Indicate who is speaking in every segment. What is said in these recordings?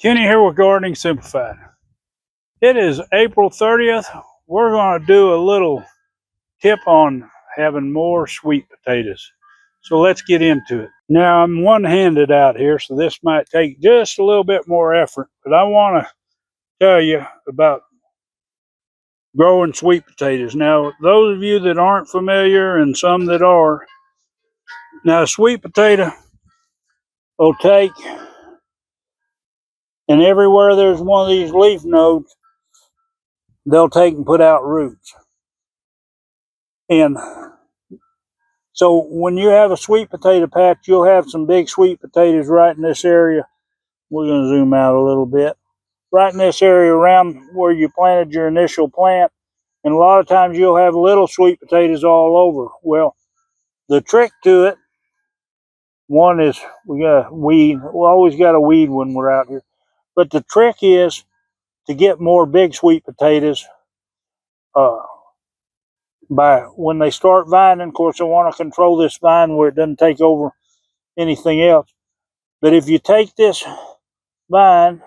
Speaker 1: Kenny here with Gardening Simplified. It is April 30th. We're going to do a little tip on having more sweet potatoes. So let's get into it. Now I'm one-handed out here, so this might take just a little bit more effort, but I want to tell you about growing sweet potatoes. Now, those of you that aren't familiar and some that are, now a sweet potato will take, and everywhere there's one of these leaf nodes, they'll take and put out roots. And so when you have a sweet potato patch, you'll have some big sweet potatoes right in this area. We're going to zoom out a little bit. Right in this area around where you planted your initial plant. And a lot of times you'll have little sweet potatoes all over. Well, the trick to it, one is we got a weed. We always got a weed when we're out here. But the trick is to get more big sweet potatoes by when they start vining. Of course, I want to control this vine where it doesn't take over anything else. But if you take this vine,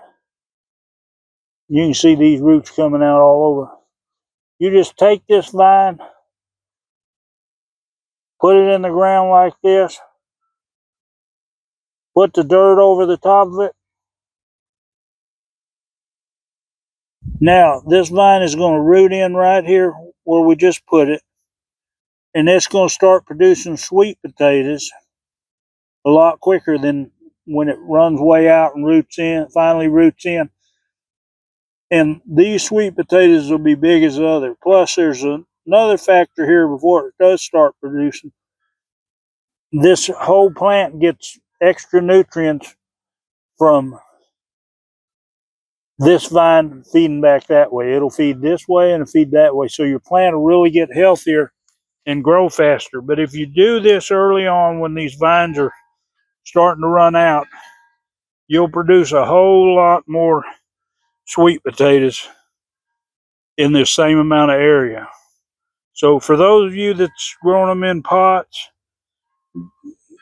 Speaker 1: you can see these roots coming out all over. You just take this vine, put it in the ground like this, put the dirt over the top of it. Now, this vine is going to root in right here where we just put it, and it's going to start producing sweet potatoes a lot quicker than when it runs way out and roots in, finally roots in. And these sweet potatoes will be big as the other. Plus, there's another factor here before it does start producing. This whole plant gets extra nutrients from this vine feeding back that way. It'll feed this way and it'll feed that way. So your plant will really get healthier and grow faster. But if you do this early on when these vines are starting to run out, you'll produce a whole lot more sweet potatoes in this same amount of area. So for those of you that's growing them in pots,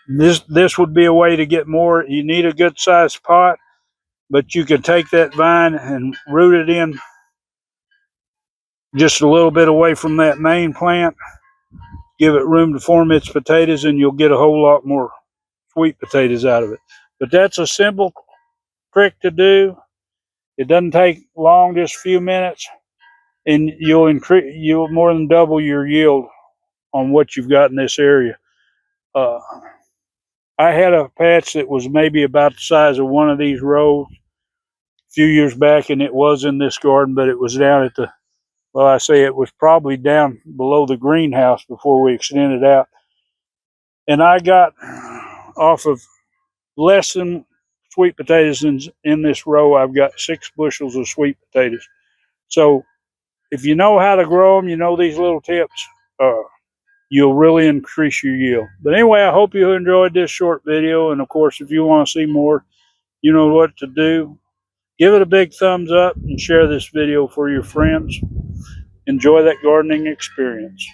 Speaker 1: this would be a way to get more. You need a good sized pot, but you can take that vine and root it in just a little bit away from that main plant, give it room to form its potatoes, and you'll get a whole lot more sweet potatoes out of it. But that's a simple trick to do. It doesn't take long, just a few minutes, and you'll more than double your yield on what you've got in this area. I had a patch that was maybe about the size of one of these rows a few years back, and it was in this garden, but it was down at the, well, I say it was probably down below the greenhouse before we extended out. And I got off of less than sweet potatoes in this row. I've got 6 bushels of sweet potatoes. So if you know how to grow them, you know these little tips, you'll really increase your yield. But anyway, I hope you enjoyed this short video. And of course, if you want to see more, you know what to do. Give it a big thumbs up and share this video for your friends. Enjoy that gardening experience.